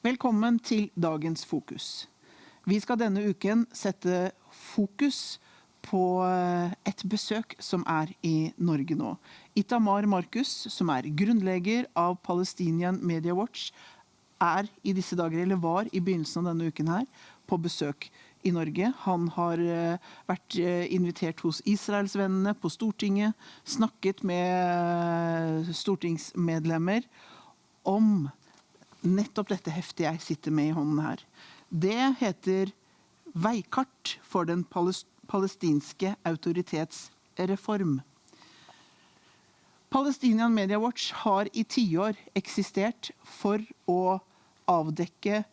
Velkommen til dagens Fokus. Vi skal denne uken sette fokus på et besøk som i Norge nå. Itamar Marcus, som grunnlegger av Palestinian Media Watch, I disse dager, eller var I begynnelsen av denne uken her, på besøk I Norge. Han har vært invitert hos Israelsvennene på Stortinget, snakket med stortingsmedlemmer om nettopp dette heftet jeg sitter med I hånden her. Det heter Veikart for den palestinske autoritetsreform. Palestinian Media Watch har I 10 år eksistert for å avdekke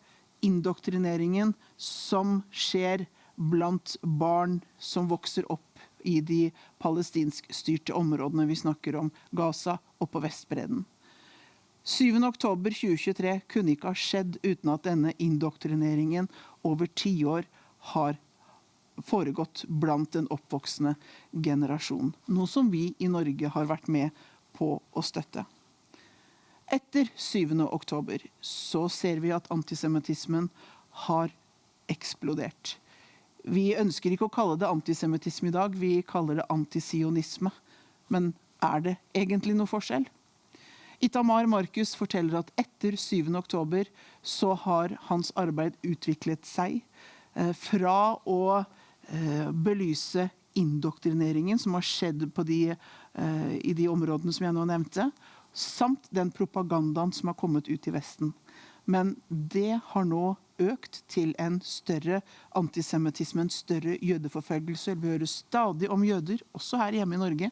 indoktrineringen som skjer blant barn som vokser opp I de palestinsk styrte områdene vi snakker om, Gaza og på Vestbredden. 7. oktober 2023 kunne ikke ha skjedd uten at denne indoktrineringen over 10 år har foregått blant den oppvoksende generasjon. Noe som vi I Norge har vært med på å støtte. Etter 7. oktober så ser vi at antisemittismen har eksplodert. Vi ønsker ikke å kalle det antisemittisme I dag, vi kaller det antisionisme. Men det egentlig noe forskjell? Itamar Marcus forteller at etter 7. oktober så har hans arbeid utviklet seg fra å belyse indoktrineringen som har skjedd på I de områdene som jeg nå nevnte, samt den propagandaen som har kommet ut I Vesten. Men det har nå økt til en større antisemittisme, en større jødeforfølgelse. Vi hører stadig om jøder, også her hjemme I Norge,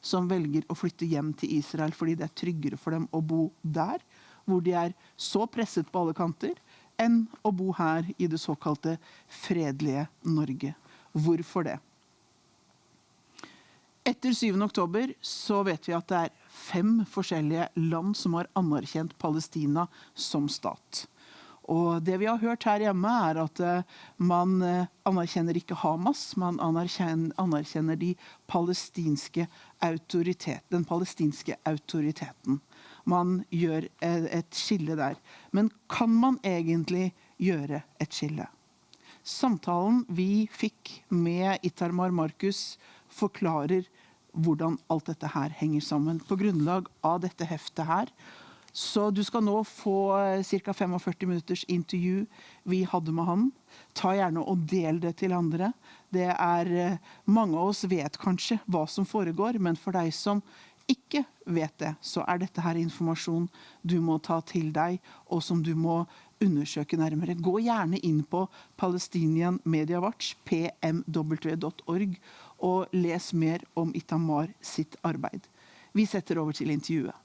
som velger å flytte hjem til Israel fordi det tryggere for dem å bo der, hvor de så presset på alle kanter, enn å bo her I det såkalte fredelige Norge. Hvorfor det? Etter 7. oktober så vet vi at det 5 forskjellige land som har anerkjent Palestina som stat. Og det vi har hørt her hjemme at man anerkjenner ikke Hamas, man anerkjenner den palestinske autoriteten. Man gjør et skille der. Men kan man egentlig gjøre et skille? Samtalen vi fikk med Itamar Marcus forklarer hvordan alt dette her henger sammen på grunnlag av dette heftet her. Så du skal nå få cirka 45 minutters intervju vi hadde med han. Ta gjerne og del det til andre. Det mange av oss vet kanskje hva som foregår, men for deg som ikke vet det, så dette her informasjon du må ta til deg, og som du må undersøke nærmere. Gå gjerne inn på Palestinian Media Watch, pmw.org, og les mer om Itamar sitt arbeid. Vi setter over til intervjuet.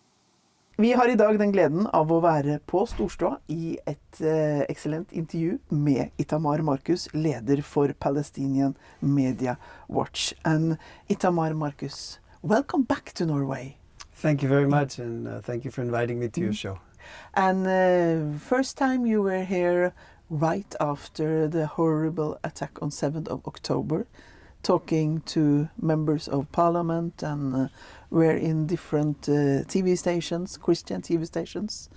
Vi har I dag den gleden av å være på Storstå I et excellent intervju med Itamar Marcus, leder for Palestinian Media Watch. And Itamar Marcus, welcome back to Norway. Thank you very much, and thank you for inviting me to your show. And first time you were here right after the horrible attack on 7th of October, talking to members of parliament and were in different TV stations, Christian TV stations.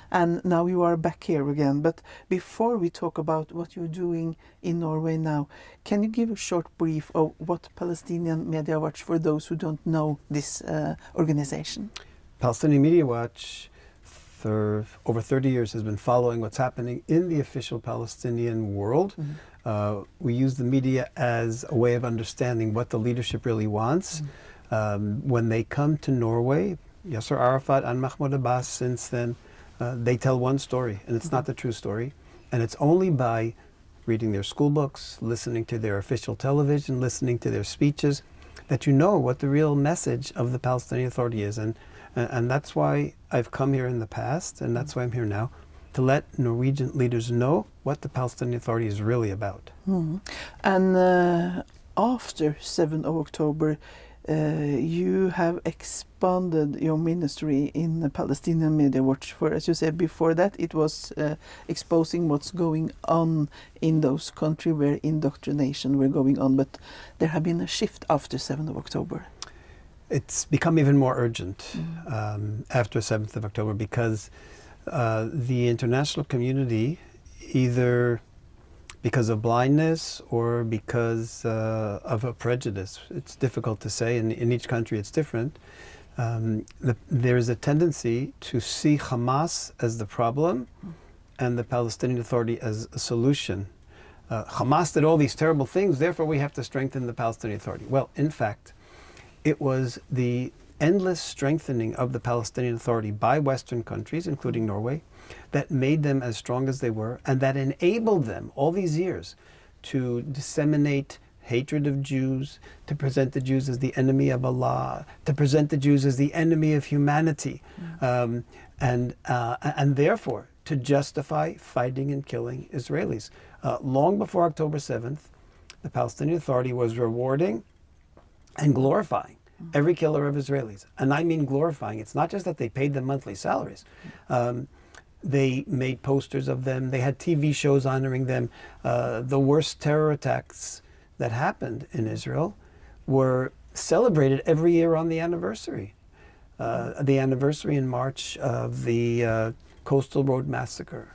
And now you are back here again. But before we talk about what you're doing in Norway now, can you give a short brief of what Palestinian Media Watch, for those who don't know this organization? Palestinian Media Watch, for over 30 years, has been following what's happening in the official Palestinian world. We use the media as a way of understanding what the leadership really wants. When they come to Norway, Yasser Arafat and Mahmoud Abbas, since then, they tell one story, and it's not the true story. And it's only by reading their school books, listening to their official television, listening to their speeches, that you know what the real message of the Palestinian Authority is. And that's why I've come here in the past, and that's why I'm here now, to let Norwegian leaders know what the Palestinian Authority is really about. And after 7th of October, you have expanded your ministry in the Palestinian Media Watch. For, as you said before that, it was exposing what's going on in those countries where indoctrination were going on. But there have been a shift after 7th of October. It's become even more urgent after 7th of October because The international community, either because of blindness or because of a prejudice, it's difficult to say, and in each country it's different, there is a tendency to see Hamas as the problem and the Palestinian Authority as a solution. Hamas did all these terrible things, therefore we have to strengthen the Palestinian Authority. Well, in fact, it was the endless strengthening of the Palestinian Authority by Western countries, including Norway, that made them as strong as they were, and that enabled them all these years to disseminate hatred of Jews, to present the Jews as the enemy of Allah, to present the Jews as the enemy of humanity, and therefore to justify fighting and killing Israelis. Long before October 7th, the Palestinian Authority was rewarding and glorifying every killer of Israelis. And I mean glorifying. It's not just that they paid them monthly salaries. They made posters of them. They had TV shows honoring them. The worst terror attacks that happened in Israel were celebrated every year on the anniversary. The anniversary in March of the Coastal Road Massacre,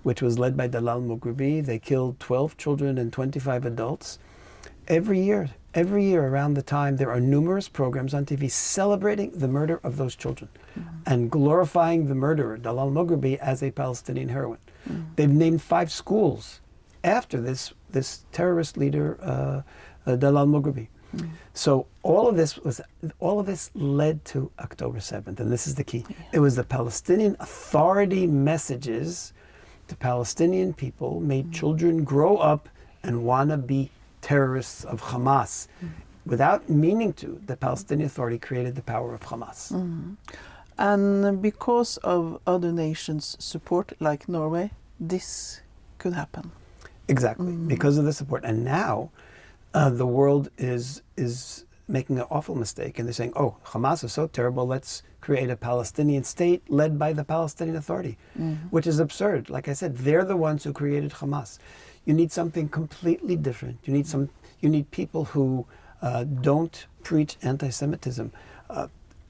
which was led by Dalal Mughrabi. They killed 12 children and 25 adults. Every year around the time, there are numerous programs on TV celebrating the murder of those children and glorifying the murderer, Dalal Mughrabi, as a Palestinian heroine. They've named 5 schools after this terrorist leader, Dalal Mughrabi. So all of this led to October 7th, and this is the key. It was the Palestinian Authority messages to Palestinian people made children grow up and want to be terrorists of Hamas. Without meaning to, the Palestinian Authority created the power of Hamas. And because of other nations' support, like Norway, this could happen. Exactly, because of the support. And now the world is making an awful mistake, and they're saying, oh, Hamas is so terrible, let's create a Palestinian state led by the Palestinian Authority, which is absurd. Like I said, they're the ones who created Hamas. You need something completely different. You need people who don't preach anti-Semitism.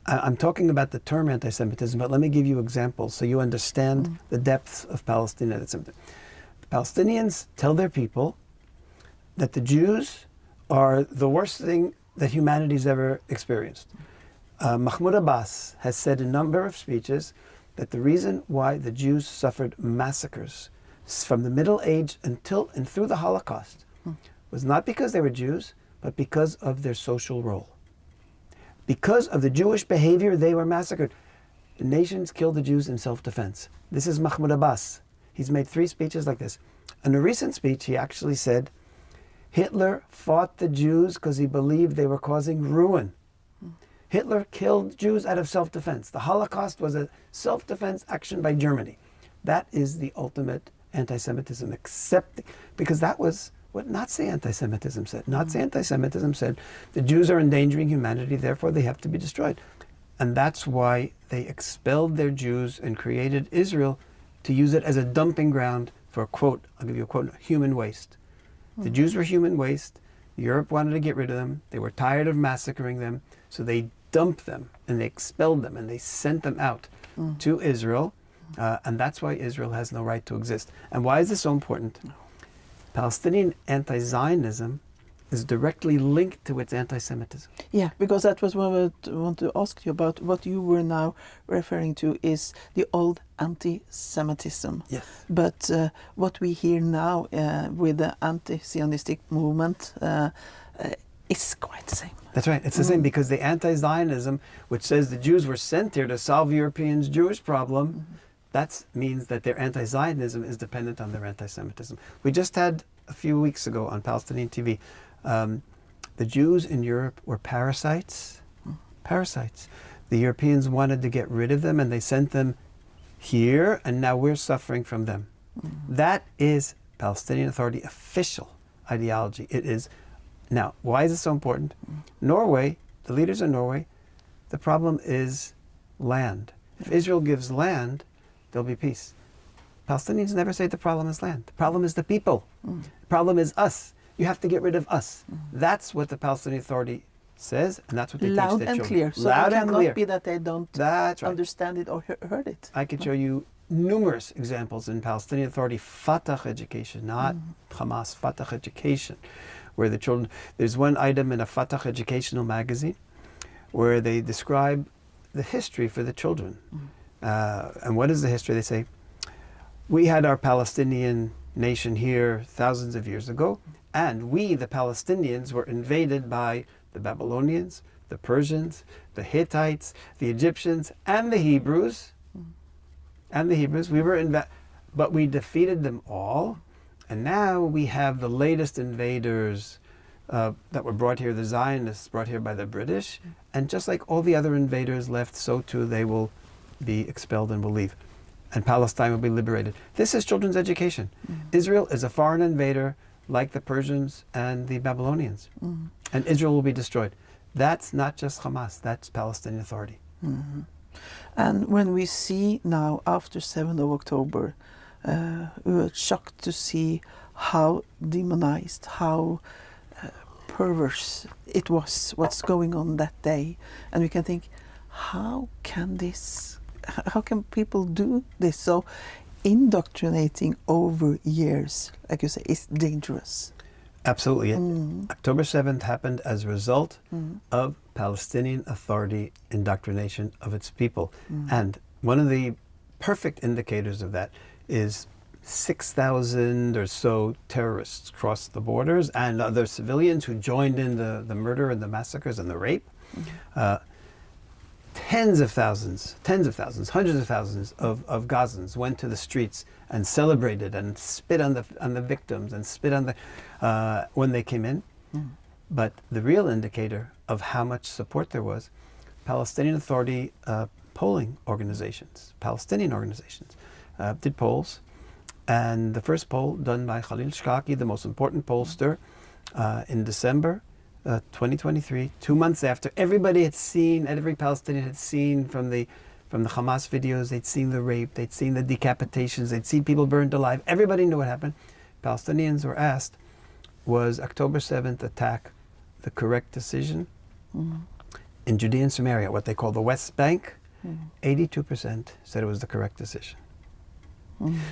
I'm talking about the term anti-Semitism, but let me give you examples so you understand the depths of Palestinian anti-Semitism. The Palestinians tell their people that the Jews are the worst thing that humanity's ever experienced. Mahmoud Abbas has said in a number of speeches that the reason why the Jews suffered massacres from the Middle Age and through the Holocaust was not because they were Jews, but because of their social role. Because of the Jewish behavior, they were massacred. The nations killed the Jews in self-defense. This is Mahmoud Abbas. He's made 3 speeches like this. In a recent speech, he actually said, Hitler fought the Jews because he believed they were causing ruin. Hitler killed Jews out of self-defense. The Holocaust was a self-defense action by Germany. That is the ultimate anti-Semitism, because that was what Nazi anti-Semitism said. Nazi anti-Semitism said the Jews are endangering humanity, therefore they have to be destroyed. And that's why they expelled their Jews and created Israel to use it as a dumping ground for, quote, I'll give you a quote, human waste. The Jews were human waste. Europe wanted to get rid of them. They were tired of massacring them, so they dumped them and they expelled them and they sent them out to Israel. And that's why Israel has no right to exist. And why is this so important? Palestinian anti-Zionism is directly linked to its anti-Semitism. Yeah, because that was what I want to ask you about. What you were now referring to is the old anti-Semitism. Yes. But what we hear now with the anti-Zionistic movement is quite the same. That's right. It's the same, because the anti-Zionism, which says the Jews were sent here to solve Europeans' Jewish problem, that means that their anti-Zionism is dependent on their anti-Semitism. We just had a few weeks ago on Palestinian TV, the Jews in Europe were parasites. Parasites. The Europeans wanted to get rid of them and they sent them here, and now we're suffering from them. That is Palestinian Authority official ideology. It is. Now, why is it so important? Norway, the leaders of Norway, the problem is land. If Israel gives land, there'll be peace. Palestinians never say the problem is land. The problem is the people. The problem is us. You have to get rid of us. That's what the Palestinian Authority says, and that's what they teach their children. Loud and clear. So Loud it and cannot clear. be that they don't That's right. understand it or heard it. I could show you numerous examples in Palestinian Authority Fatah education, not Hamas, Fatah education, where the children, there's one item in a Fatah educational magazine where they describe the history for the children. And what is the history? They say, we had our Palestinian nation here thousands of years ago, and we, the Palestinians, were invaded by the Babylonians, the Persians, the Hittites, the Egyptians, and the Hebrews. We were but we defeated them all, and now we have the latest invaders that were brought here, the Zionists brought here by the British, and just like all the other invaders left, so too they will be expelled and will leave, and Palestine will be liberated. This is children's education. Israel is a foreign invader like the Persians and the Babylonians, and Israel will be destroyed. That's not just Hamas, that's Palestinian Authority. And when we see now, after 7th of October, we were shocked to see how demonized, how perverse it was, what's going on that day. And we can think, how can people do this? So indoctrinating over years, like you say, is dangerous. Absolutely. October 7th happened as a result of Palestinian Authority indoctrination of its people. And one of the perfect indicators of that is 6,000 or so terrorists crossed the borders and other civilians who joined in the murder and the massacres and the rape. Tens of thousands, hundreds of thousands of Gazans went to the streets and celebrated and spit on the victims and spit on when they came in. But the real indicator of how much support there was, Palestinian Authority polling organizations, Palestinian organizations, did polls. And the first poll done by Khalil Shkaki, the most important pollster, in December 2023, 2 months after everybody had seen, every Palestinian had seen from the Hamas videos, they'd seen the rape, they'd seen the decapitations, they'd seen people burned alive. Everybody knew what happened. Palestinians were asked, was October 7th attack the correct decision? In Judea and Samaria, what they call the West Bank, 82% said it was the correct decision.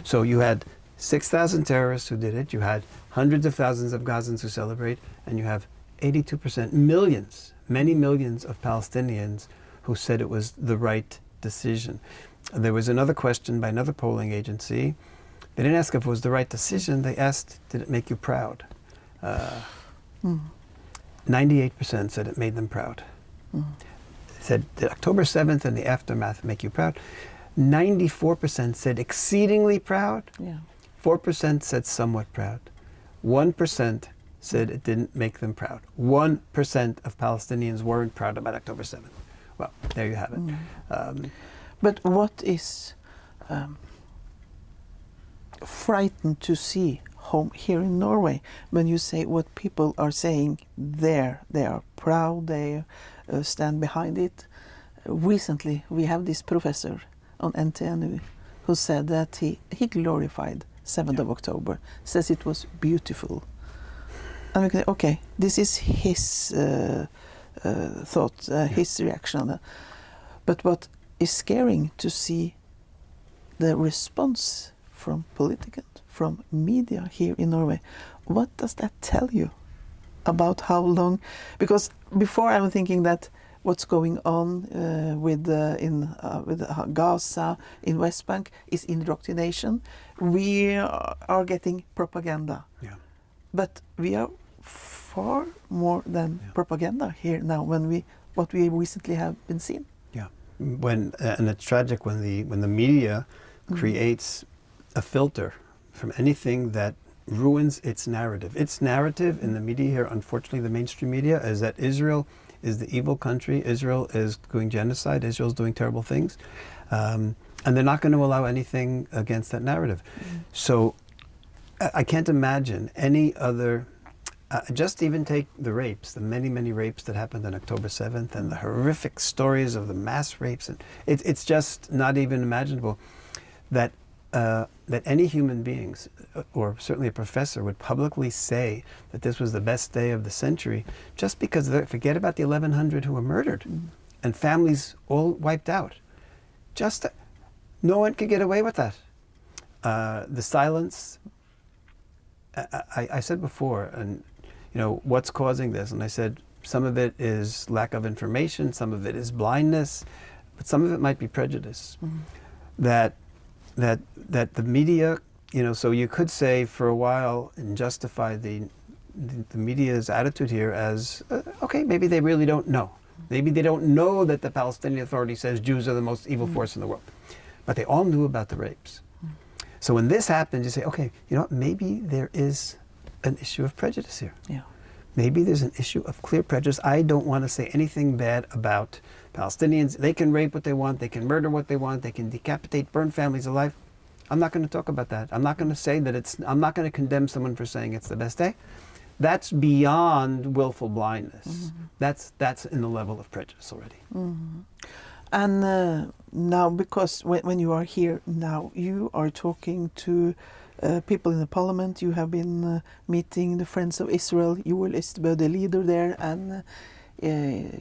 So you had 6,000 terrorists who did it, you had hundreds of thousands of Gazans who celebrate, and you have 82%, millions, many millions of Palestinians who said it was the right decision. There was another question by another polling agency. They didn't ask if it was the right decision, they asked, did it make you proud? 98% said it made them proud. Said, did October 7th and the aftermath make you proud? 94% said exceedingly proud. 4% said somewhat proud. 1% said it didn't make them proud. 1% of Palestinians weren't proud about October 7th. Well, there you have it. But what is frightened to see home here in Norway when you say what people are saying there? They are proud, they stand behind it. Recently, we have this professor on NTNU who said that he glorified 7th of October, says it was beautiful. And we can say, okay, this is his thought, his reaction. But what is scaring to see the response from politicians, from media here in Norway. What does that tell you about how long? Because before I was thinking that what's going on with Gaza, in West Bank, is indoctrination. We are getting propaganda. But we are far more than propaganda here now what we recently have been seeing. And it's tragic when the media creates a filter from anything that ruins its narrative. Its narrative in the media here, unfortunately, the mainstream media, is that Israel is the evil country. Israel is doing genocide. Israel is doing terrible things. And they're not going to allow anything against that narrative. So I can't imagine any other, just even take the rapes, the many, many rapes that happened on October 7th and the horrific stories of the mass rapes. And it's just not even imaginable that any human beings, or certainly a professor, would publicly say that this was the best day of the century just because forget about the 1,100 who were murdered and families all wiped out. No one could get away with that. The silence, I said before, and what's causing this? And I said some of it is lack of information, some of it is blindness, but some of it might be prejudice. That the media, so you could say for a while and justify the media's attitude here as, okay, maybe they really don't know. Maybe they don't know that the Palestinian Authority says Jews are the most evil force in the world. But they all knew about the rapes. So when this happens, you say, okay, maybe there is an issue of prejudice here. Yeah. Maybe there's an issue of clear prejudice. I don't want to say anything bad about Palestinians. They can rape what they want. They can murder what they want. They can decapitate, burn families alive. I'm not going to talk about that. I'm not going to say that I'm not going to condemn someone for saying it's the best day. That's beyond willful blindness. That's in the level of prejudice already. And now, because when you are here now, you are talking to people in the parliament. You have been meeting the Friends of Israel. You were listed by the leader there, and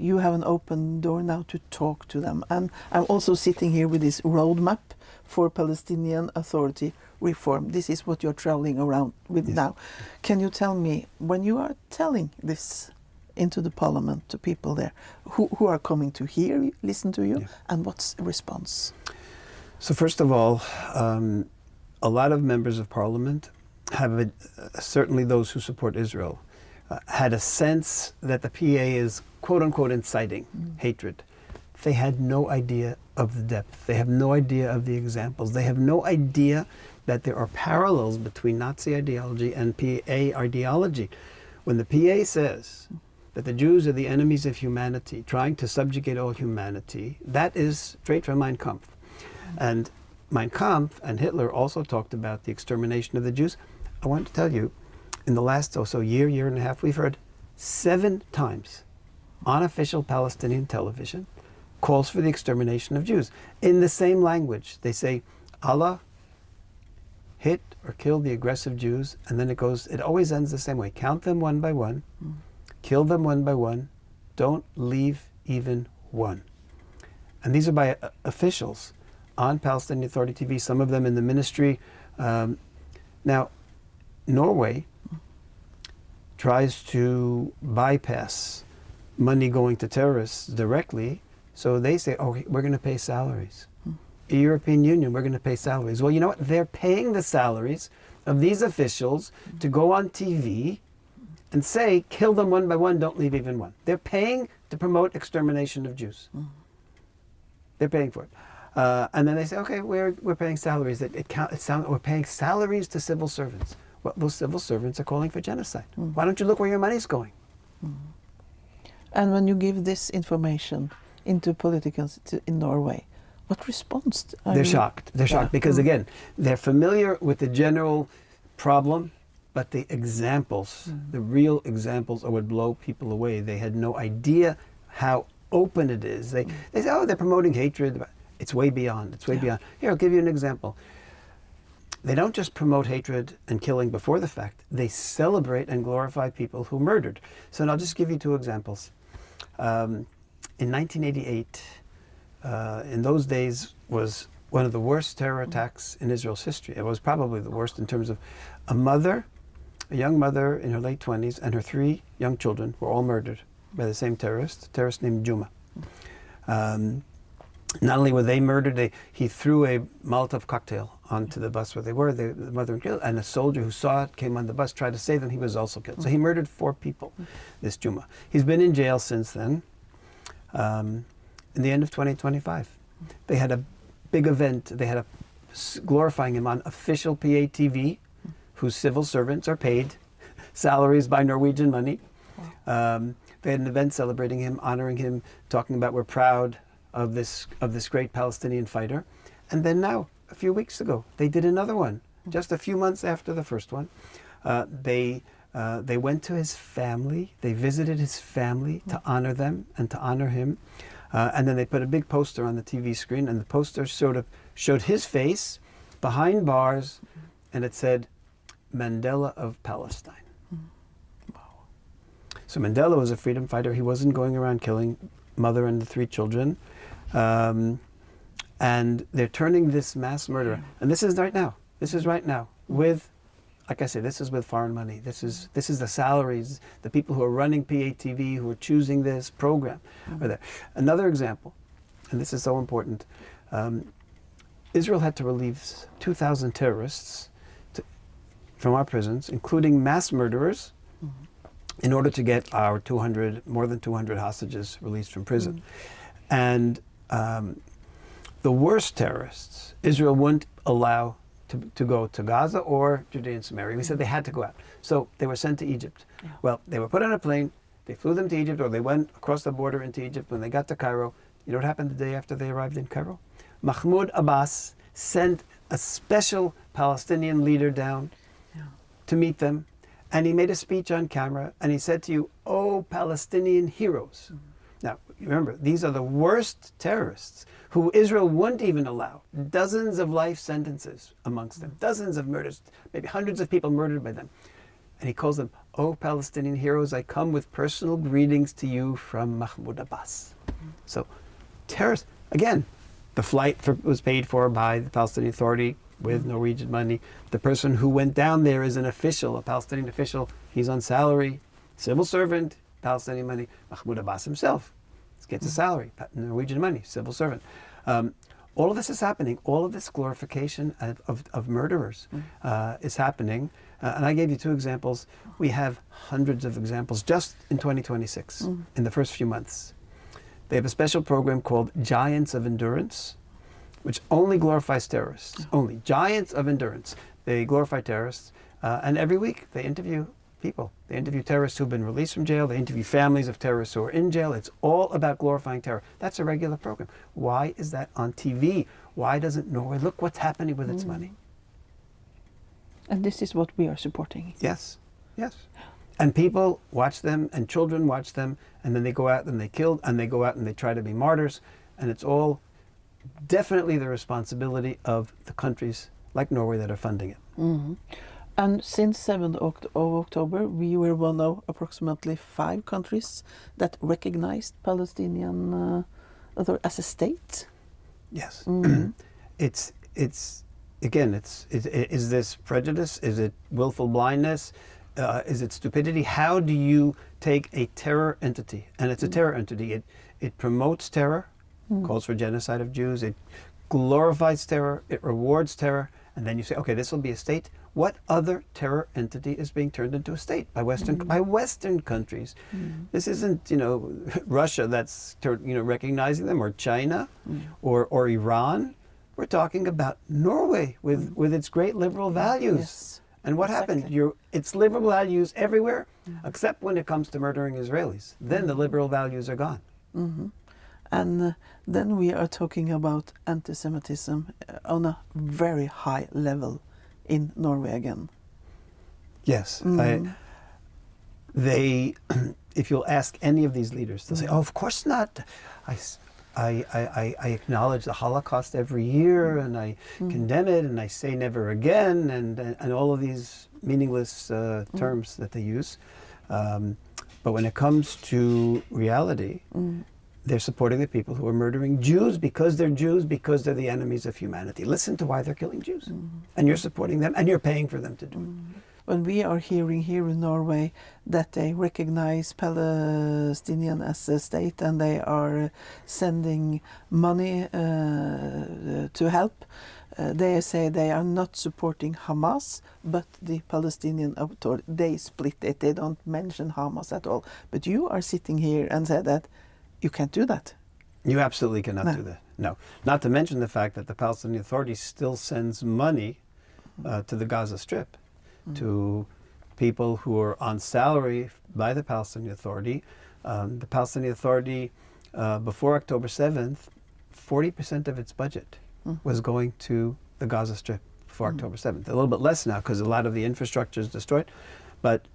you have an open door now to talk to them. And I'm also sitting here with this roadmap for Palestinian Authority reform. This is what you're traveling around with now. Can you tell me, when you are telling this into the parliament to people there, who are coming to hear you, listen to you, and what's the response? So first of all, a lot of members of parliament have, certainly those who support Israel, had a sense that the PA is quote-unquote inciting hatred. They had no idea of the depth. They have no idea of the examples. They have no idea that there are parallels between Nazi ideology and PA ideology. When the PA says that the Jews are the enemies of humanity, trying to subjugate all humanity, that is straight from Mein Kampf. And Mein Kampf and Hitler also talked about the extermination of the Jews. I want to tell you, in the last year and a half, we've heard 7 times on official Palestinian television calls for the extermination of Jews. In the same language, they say, Allah hit or kill the aggressive Jews, and then it always ends the same way. Count them one by one, kill them one by one, don't leave even one. And these are by officials on Palestinian Authority TV, some of them in the ministry. Now, Norway tries to bypass money going to terrorists directly, so they say, oh, we're going to pay salaries. The European Union, we're going to pay salaries. Well, you know what? They're paying the salaries of these officials to go on TV and say, kill them one by one, don't leave even one. They're paying to promote extermination of Jews. They're paying for it. And then they say, okay, we're paying salaries. We're paying salaries to civil servants. Well, those civil servants are calling for genocide. Why don't you look where your money's going? And when you give this information into politicals in Norway, what response are They're shocked. They're shocked because, again, they're familiar with the general problem, but the examples, the real examples, would blow people away. They had no idea how open it is. They say, oh, they're promoting hatred. It's way beyond. It's way beyond. Here, I'll give you an example. They don't just promote hatred and killing before the fact. They celebrate and glorify people who murdered. So I'll just give you 2 examples. In 1988, in those days, was one of the worst terror attacks in Israel's history. It was probably the worst in terms of a young mother in her late 20s, and her 3 young children were all murdered by the same terrorist named Juma. Not only were they murdered, he threw a Molotov cocktail onto the bus where they were. The mother and killed, and a soldier who saw it came on the bus, tried to save them. He was also killed. So he murdered 4 people, this Juma. He's been in jail since then. In the end of 2025, they had a big event. They had glorifying him on official PA TV, whose civil servants are paid salaries by Norwegian money. They had an event celebrating him, honoring him, talking about we're proud of this great Palestinian fighter. And then now, a few weeks ago, they did another one, just a few months after the first one. They went to his family. They visited his family to honor them and to honor him. And then they put a big poster on the TV screen, and the poster showed his face behind bars, and it said, Mandela of Palestine. So Mandela was a freedom fighter. He wasn't going around killing mother and the 3 children. And they're turning this mass murder, and this is right now. This is right now with, like I say, this is with foreign money. This is the salaries, the people who are running PATV, who are choosing this program, are there. Another example, and this is so important. Israel had to release 2,000 terrorists from our prisons, including mass murderers, in order to get our more than 200 hostages released from prison. And the worst terrorists, Israel wouldn't allow to go to Gaza or Judea and Samaria. We said they had to go out. So they were sent to Egypt. Yeah. Well, they were put on a plane, they flew them to Egypt, or they went across the border into Egypt. When they got to Cairo, you know what happened the day after they arrived in Cairo? Mahmoud Abbas sent a special Palestinian leader down to meet them, and he made a speech on camera, and he said to you, "Oh, Palestinian heroes." Now, remember, these are the worst terrorists who Israel wouldn't even allow. Dozens of life sentences amongst them, dozens of murders, maybe hundreds of people murdered by them. And he calls them, "Oh, Palestinian heroes, I come with personal greetings to you from Mahmoud Abbas." So, terrorists, again, the flight was paid for by the Palestinian Authority with Norwegian money. The person who went down there is an official, a Palestinian official. He's on salary, civil servant, Palestinian money. Mahmoud Abbas himself gets a salary, Norwegian money, civil servant. All of this is happening. All of this glorification of murderers is happening. And I gave you two examples. We have hundreds of examples just in 2026, in the first few months. They have a special program called Giants of Endurance, which only glorifies terrorists. Only. Giants of Endurance. They glorify terrorists. And every week they interview people. They interview terrorists who've been released from jail. They interview families of terrorists who are in jail. It's all about glorifying terror. That's a regular program. Why is that on TV? Why doesn't Norway? Look what's happening with its money. And this is what we are supporting. Yes, yes. And people watch them, and children watch them, and then they go out and they kill, and they go out and they try to be martyrs. And it's all definitely the responsibility of the countries like Norway that are funding it. And since 7th of October, we were one of approximately 5 countries that recognized Palestinian as a state. Yes. It's is this prejudice? Is it willful blindness? Is it stupidity? How do you take a terror entity, and it's a terror entity, it promotes terror, calls for genocide of Jews, it glorifies terror, it rewards terror, and then you say, okay, this will be a state. What other terror entity is being turned into a state by Western countries? This isn't, Russia that's recognizing them, or China, or Iran. We're talking about Norway with its great liberal values. Yes. And what happened? It's liberal values everywhere, except when it comes to murdering Israelis. Then the liberal values are gone. And then we are talking about anti-Semitism on a very high level in Norway again. Yes. If you'll ask any of these leaders, they'll say, "Oh, of course not. I acknowledge the Holocaust every year, and I condemn it, and I say never again," and all of these meaningless terms that they use. But when it comes to reality, they're supporting the people who are murdering Jews, because they're the enemies of humanity. Listen to why they're killing Jews. And you're supporting them, and you're paying for them to do it. When we are hearing here in Norway that they recognize Palestinian as a state, and they are sending money to help, they say they are not supporting Hamas, but the Palestinian Authority. They split it. They don't mention Hamas at all. But you are sitting here and say that you can't do that. You absolutely cannot do that. No. Not to mention the fact that the Palestinian Authority still sends money to the Gaza Strip, to people who are on salary by the Palestinian Authority. The Palestinian Authority, before October 7th, 40% of its budget was going to the Gaza Strip before October 7th. A little bit less now, because a lot of the infrastructure is destroyed. But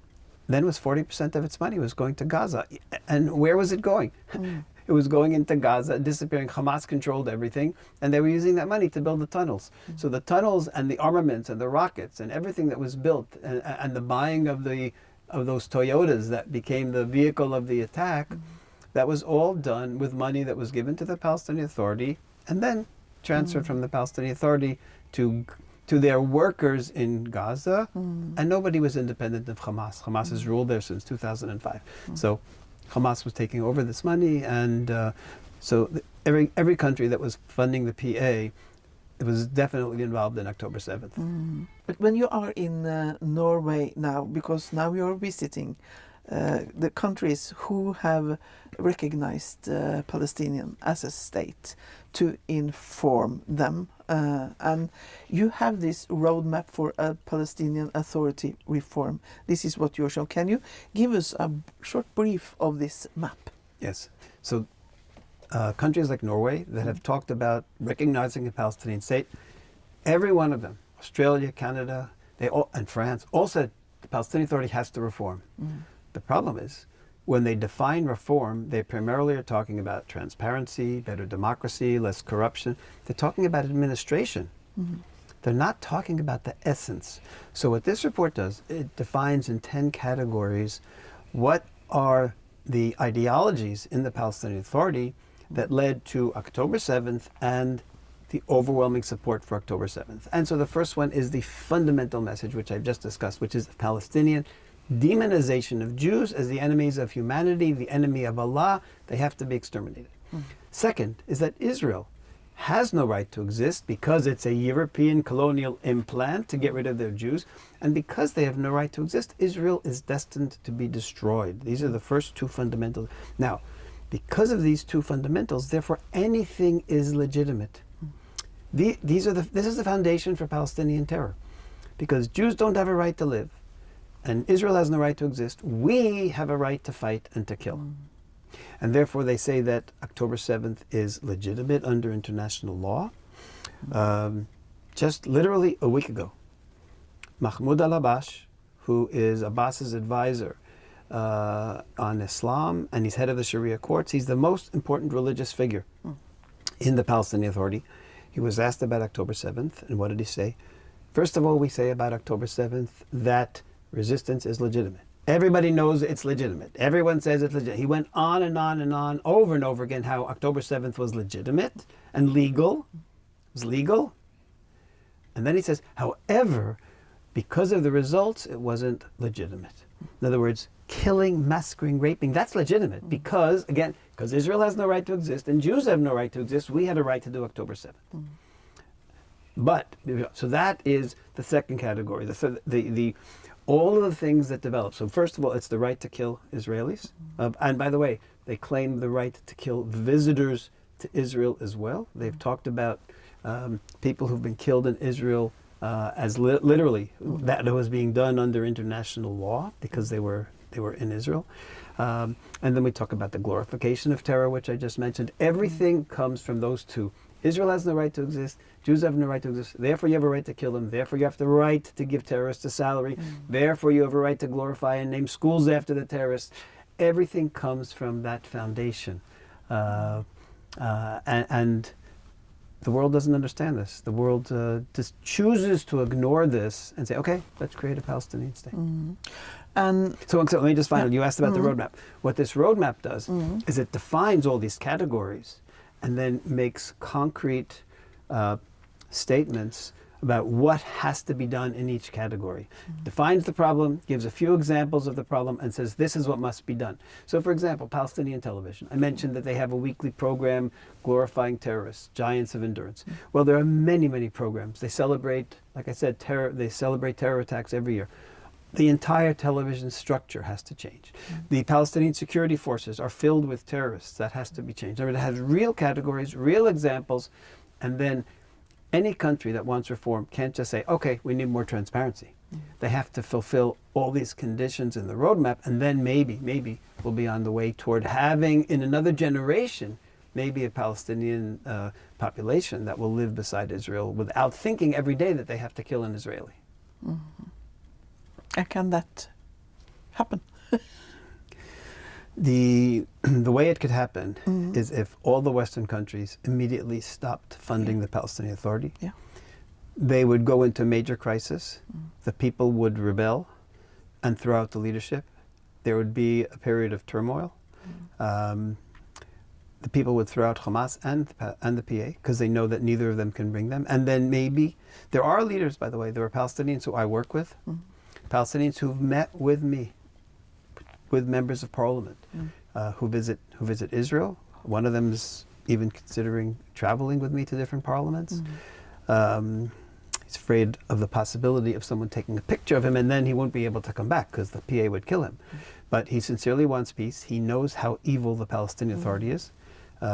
then was 40% of its money was going to Gaza. And where was it going? It was going into Gaza, disappearing. Hamas controlled everything, and they were using that money to build the tunnels. So the tunnels and the armaments and the rockets and everything that was built, and the buying of those Toyotas that became the vehicle of the attack, that was all done with money that was given to the Palestinian Authority, and then transferred from the Palestinian Authority to their workers in Gaza, and nobody was independent of Hamas. Hamas has ruled there since 2005. So Hamas was taking over this money, and every country that was funding the PA, it was definitely involved in October 7th. But when you are in Norway now, because now you're visiting the countries who have recognized Palestinian as a state, to inform them, and you have this roadmap for a Palestinian Authority reform. This is what you're showing. Can you give us a short brief of this map? Yes. So countries like Norway that have talked about recognizing a Palestinian state, every one of them, Australia, Canada, and France, all said the Palestinian Authority has to reform. The problem is, when they define reform, they primarily are talking about transparency, better democracy, less corruption. They're talking about administration. They're not talking about the essence. So what this report does, it defines in 10 categories what are the ideologies in the Palestinian Authority that led to October 7th and the overwhelming support for October 7th. And so the first one is the fundamental message, which I've just discussed, which is Palestinian demonization of Jews as the enemies of humanity, the enemy of Allah. They have to be exterminated. Second is that Israel has no right to exist because it's a European colonial implant to get rid of their Jews. And because they have no right to exist, Israel is destined to be destroyed. These are the first two fundamentals. Now, because of these two fundamentals, therefore, anything is legitimate. This is the foundation for Palestinian terror. Because Jews don't have a right to live, and Israel has no right to exist, we have a right to fight and to kill. And therefore they say that October 7th is legitimate under international law. Just literally a week ago, Mahmoud al-Abbas, who is Abbas's advisor on Islam, and he's head of the Sharia courts, he's the most important religious figure in the Palestinian Authority. He was asked about October 7th, and what did he say? First of all, we say about October 7th that resistance is legitimate. Everybody knows it's legitimate. Everyone says it's legitimate. He went on and on and on, over and over again, how October 7th was legitimate and legal. It was legal. And then he says, however, because of the results, it wasn't legitimate. In other words, killing, massacring, raping, that's legitimate because, again, because Israel has no right to exist and Jews have no right to exist, we had a right to do October 7th. But, so that is the second category, all of the things that develop. So first of all, it's the right to kill Israelis. And by the way, they claim the right to kill visitors to Israel as well. They've talked about people who've been killed in Israel as literally that was being done under international law because they were in Israel. And then we talk about the glorification of terror, which I just mentioned. Everything comes from those two. Israel has no right to exist. Jews have no right to exist. Therefore, you have a right to kill them. Therefore, you have the right to give terrorists a salary. Therefore, you have a right to glorify and name schools after the terrorists. Everything comes from that foundation. And the world doesn't understand this. The world just chooses to ignore this and say, okay, let's create a Palestinian state. And so let me just finally, you asked about the roadmap. What this roadmap does is it defines all these categories and then makes concrete statements about what has to be done in each category. Defines the problem, gives a few examples of the problem, and says this is what must be done. So for example, Palestinian television. I mentioned that they have a weekly program glorifying terrorists, giants of endurance. Well, there are many, many programs. They celebrate, like I said, they celebrate terror attacks every year. The entire television structure has to change. The Palestinian security forces are filled with terrorists. That has to be changed. It has real categories, real examples, and then any country that wants reform can't just say, okay, we need more transparency. They have to fulfill all these conditions in the roadmap, and then maybe we'll be on the way toward having, in another generation, maybe a Palestinian population that will live beside Israel without thinking every day that they have to kill an Israeli. And can that happen? The way it could happen is if all the Western countries immediately stopped funding the Palestinian Authority. They would go into major crisis. The people would rebel and throw out the leadership. There would be a period of turmoil. the people would throw out Hamas and the PA because they know that neither of them can bring them. And then maybe there are leaders, by the way. There are Palestinians who I work with, Palestinians who've met with me, with members of parliament, who visit Israel. One of them is even considering traveling with me to different parliaments. He's afraid of the possibility of someone taking a picture of him, and then he won't be able to come back because the PA would kill him. But he sincerely wants peace. He knows how evil the Palestinian Authority is.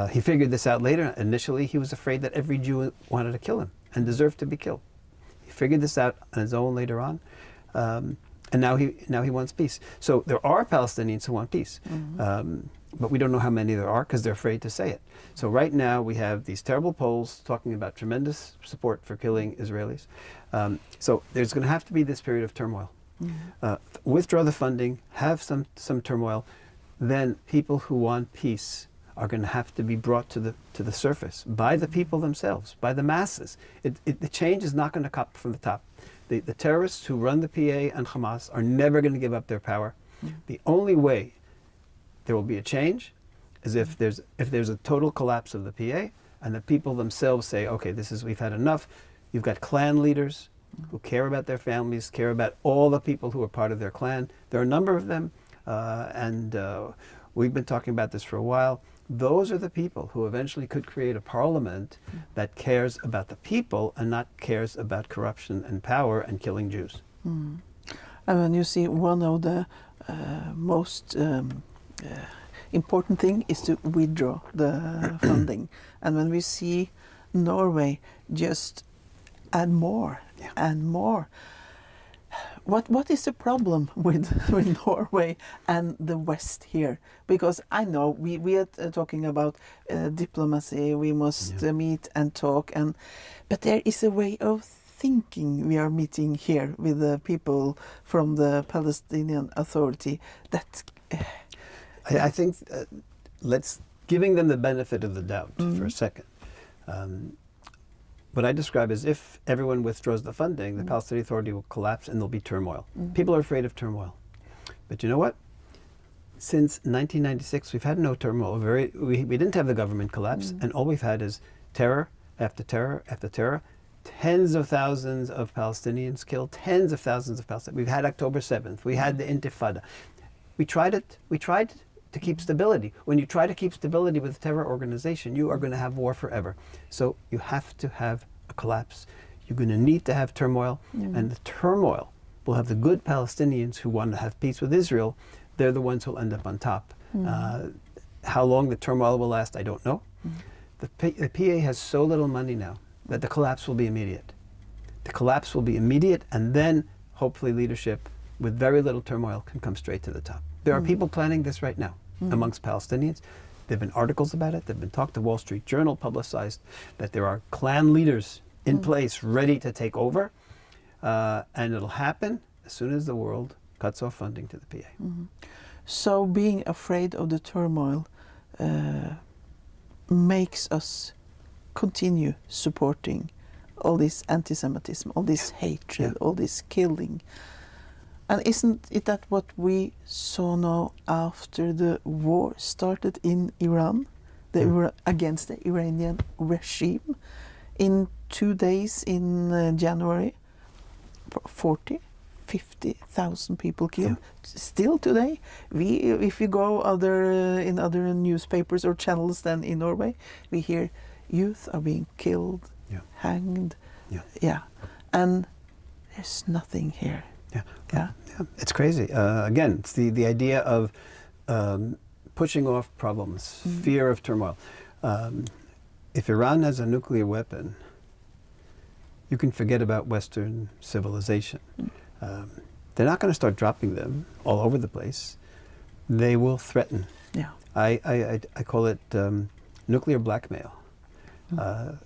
He figured this out later. Initially, he was afraid that every Jew wanted to kill him and deserved to be killed. He figured this out on his own later on, and now he wants peace. So there are Palestinians who want peace, but we don't know how many there are because they're afraid to say it. So right now we have these terrible polls talking about tremendous support for killing Israelis. So there's going to have to be this period of turmoil. Withdraw the funding, have some turmoil, then people who want peace are going to have to be brought to the surface by the people themselves, by the masses. The change is not going to come from the top. The terrorists who run the PA and Hamas are never going to give up their power. The only way there will be a change is if there's a total collapse of the PA and the people themselves say, okay, we've had enough. You've got clan leaders who care about their families, care about all the people who are part of their clan. There are a number of them, and we've been talking about this for a while. Those are the people who eventually could create a parliament that cares about the people and not cares about corruption and power and killing Jews. And when you see one of the most important thing is to withdraw the funding. And when we see Norway just add more and more, what is the problem with Norway and the West here? Because I know we are talking about diplomacy, we must meet and talk, but there is a way of thinking we are meeting here with the people from the Palestinian Authority that... I think giving them the benefit of the doubt for a second. What I describe is if everyone withdraws the funding, the Palestinian Authority will collapse and there'll be turmoil. People are afraid of turmoil. But you know what? Since 1996, we've had no turmoil. We didn't have the government collapse, and all we've had is terror after terror after terror. Tens of thousands of Palestinians killed, tens of thousands of Palestinians. We've had October 7th. We had the Intifada. We tried to keep stability. When you try to keep stability with a terror organization, you are going to have war forever. So you have to have a collapse. You're going to need to have turmoil, and the turmoil will have the good Palestinians who want to have peace with Israel. They're the ones who will end up on top. How long the turmoil will last, I don't know. The PA has so little money now that the collapse will be immediate. The collapse will be immediate, and then hopefully leadership with very little turmoil can come straight to the top. There are people planning this right now amongst Palestinians. There have been articles about it. They've been talked. The Wall Street Journal publicized that there are clan leaders in place ready to take over. And it'll happen as soon as the world cuts off funding to the PA. So being afraid of the turmoil makes us continue supporting all this anti-Semitism, all this hatred, all this killing. And isn't it that what we saw now after the war started in Iran, against the Iranian regime? In 2 days in January, 50,000 people killed. Still today, if you go in other newspapers or channels than in Norway, we hear youth are being killed, hanged. And there's nothing here. It's crazy. Again, it's the idea of pushing off problems, fear of turmoil. If Iran has a nuclear weapon, you can forget about Western civilization. They're not going to start dropping them all over the place. They will threaten. I call it nuclear blackmail.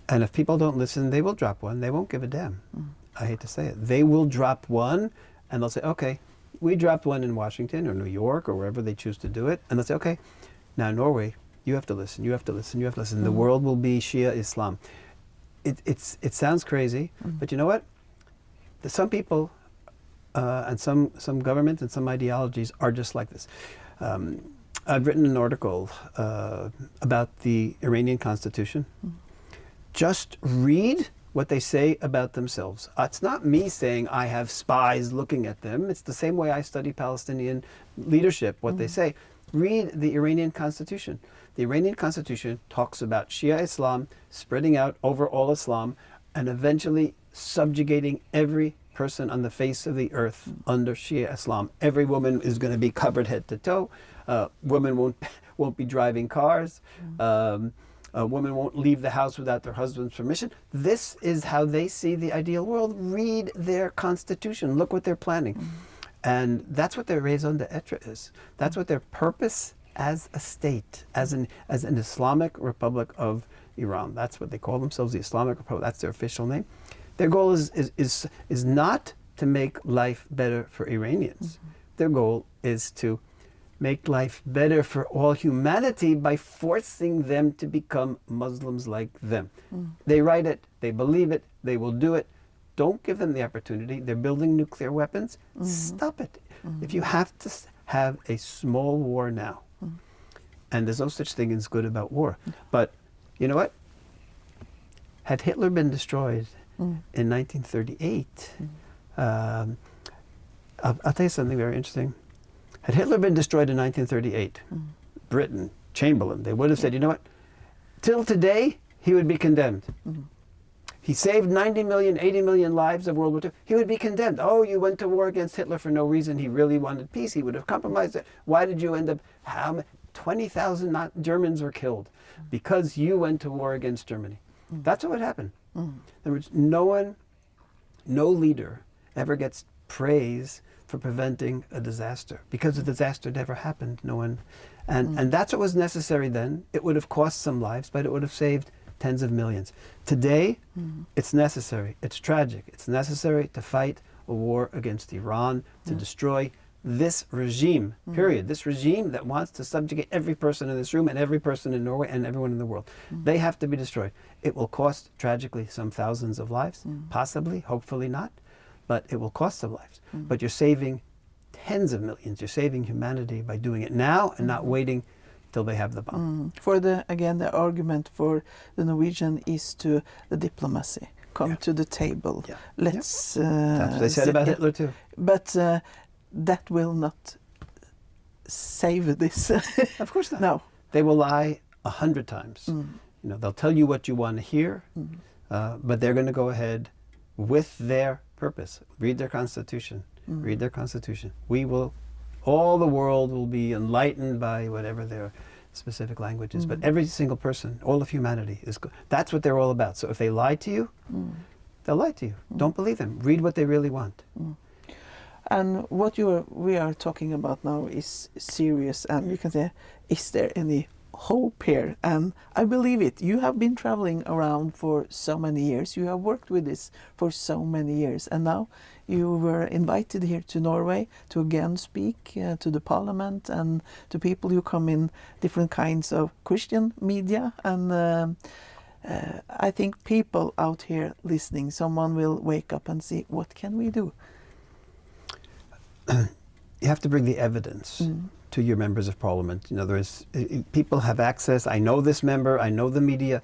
And if people don't listen, they will drop one. They won't give a damn. I hate to say it. They will drop one, and they'll say, okay, we dropped one in Washington or New York or wherever they choose to do it. And they'll say, okay, now Norway, you have to listen, you have to listen, you have to listen. The world will be Shia Islam. It sounds crazy, but you know what? Some people and some governments and some ideologies are just like this. I've written an article about the Iranian constitution. Just read what they say about themselves. It's not me saying I have spies looking at them. It's the same way I study Palestinian leadership, what they say. Read the Iranian constitution. The Iranian constitution talks about Shia Islam spreading out over all Islam and eventually subjugating every person on the face of the earth under Shia Islam. Every woman is going to be covered head to toe. Women won't be driving cars. A woman won't leave the house without their husband's permission. This is how they see the ideal world. Read their constitution. Look what they're planning. And that's what their raison d'etre is. That's what their purpose as a state, as an Islamic Republic of Iran. That's what they call themselves, the Islamic Republic. That's their official name. Their goal is not to make life better for Iranians. Their goal is to make life better for all humanity by forcing them to become Muslims like them. They write it, they believe it, they will do it. Don't give them the opportunity. They're building nuclear weapons. Stop it. If you have to have a small war now, and there's no such thing as good about war, but you know what? Had Hitler been destroyed in 1938, I'll tell you something very interesting. Had Hitler been destroyed in 1938, Britain, Chamberlain, they would have said, you know what? Till today, he would be condemned. He saved 90 million, 80 million lives of World War II. He would be condemned. Oh, you went to war against Hitler for no reason. He really wanted peace. He would have compromised it. Why did you end up, 20,000 Germans were killed because you went to war against Germany. That's what would happen. In other words, no leader ever gets praise for preventing a disaster, because the disaster never happened. No one, and that's what was necessary then. It would have cost some lives, but it would have saved tens of millions. Today, it's necessary. It's tragic. It's necessary to fight a war against Iran, to destroy this regime, period. This regime that wants to subjugate every person in this room and every person in Norway and everyone in the world. They have to be destroyed. It will cost, tragically, some thousands of lives, possibly, hopefully not, but it will cost some lives. But you're saving tens of millions. You're saving humanity by doing it now and not waiting till they have the bomb. For the argument for the Norwegian is to the diplomacy. Come to the table. Let's. That's what they said about Hitler too. But that will not save this. Of course not. No. They will lie 100 times. You know, they'll tell you what you want to hear, but they're going to go ahead with their purpose. Read their constitution. Read their constitution. All the world will be enlightened by whatever their specific language is. But every single person, all of humanity, that's what they're all about. So if they lie to you, they'll lie to you. Don't believe them. Read what they really want. And what we are talking about now is serious, and you can say, is there any hope here? And I believe it. You have been traveling around for so many years. You have worked with this for so many years, and now you were invited here to Norway to again speak to the parliament and to people who come in different kinds of Christian media. And I think people out here listening, someone will wake up and see, what can we do? You have to bring the evidence to your members of parliament. In other words, people have access. I know this member, I know the media.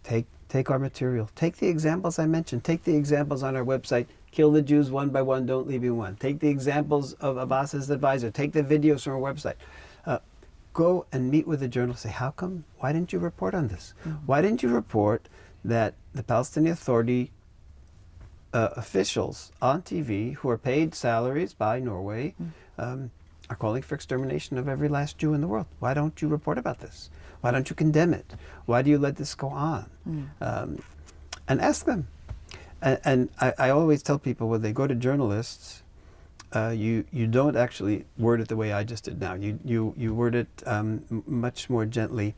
Take our material. Take the examples I mentioned. Take the examples on our website. Kill the Jews one by one, don't leave you one. Take the examples of Abbas's advisor. Take the videos from our website. Go and meet with the journalist. Say, how come? Why didn't you report on this? Why didn't you report that the Palestinian Authority officials on TV who are paid salaries by Norway are calling for extermination of every last Jew in the world? Why don't you report about this? Why don't you condemn it? Why do you let this go on? And ask them. And I always tell people when they go to journalists, you don't actually word it the way I just did now. You word it much more gently.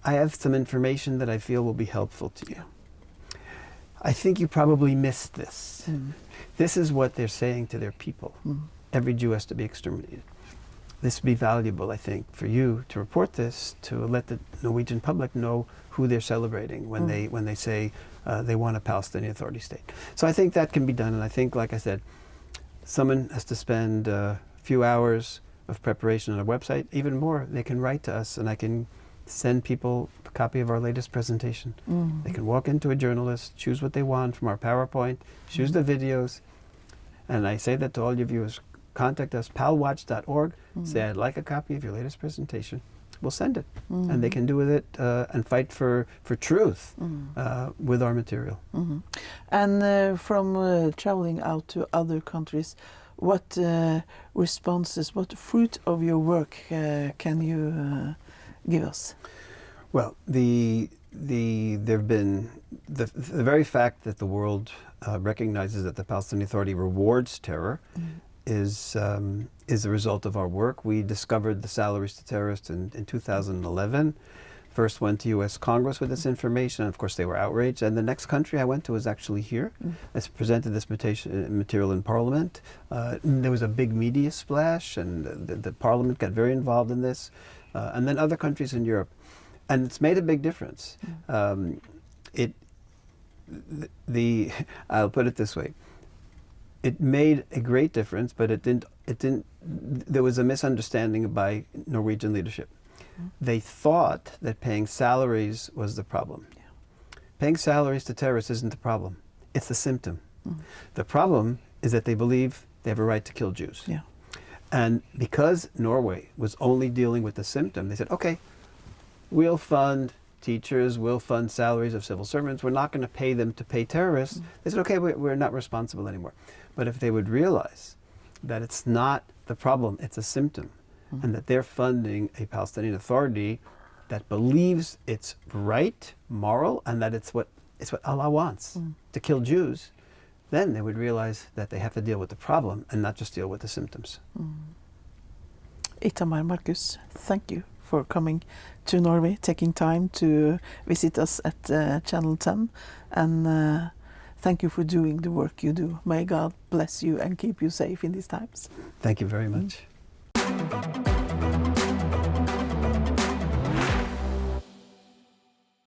I have some information that I feel will be helpful to you. I think you probably missed this. This is what they're saying to their people. Every Jew has to be exterminated. This would be valuable, I think, for you to report this, to let the Norwegian public know who they're celebrating when they say they want a Palestinian Authority state. So I think that can be done, and I think, like I said, someone has to spend a few hours of preparation on our website. Even more, they can write to us and I can send people a copy of our latest presentation. They can walk into a journalist, choose what they want from our PowerPoint, choose the videos, and I say that to all your viewers. Contact us, palwatch.org, say I'd like a copy of your latest presentation. We'll send it, and they can do with it and fight for truth with our material. And from traveling out to other countries, what responses, what fruit of your work can you give us? Well, there've been the very fact that the world recognizes that the Palestinian Authority rewards terror is a result of our work. We discovered the salaries to terrorists in 2011. First went to U.S. Congress with this information, and of course they were outraged. And the next country I went to was actually here. I presented this material in Parliament. There was a big media splash, and the Parliament got very involved in this. And then other countries in Europe. And it's made a big difference. I'll put it this way. It made a great difference, but it didn't, there was a misunderstanding by Norwegian leadership. They thought that paying salaries was the problem. Paying salaries to terrorists isn't the problem. It's the symptom. The problem is that they believe they have a right to kill Jews. And because Norway was only dealing with the symptom, they said, okay, we'll fund teachers, we'll fund salaries of civil servants, we're not going to pay them to pay terrorists. They said, okay, we're not responsible anymore. But if they would realize that it's not the problem, it's a symptom, and that they're funding a Palestinian Authority that believes it's right, moral, and that it's what Allah wants, to kill Jews, then they would realize that they have to deal with the problem and not just deal with the symptoms. Itamar Marcus, thank you for coming to Norway, taking time to visit us at Channel 10, and thank you for doing the work you do. May God bless you and keep you safe in these times. Thank you very much.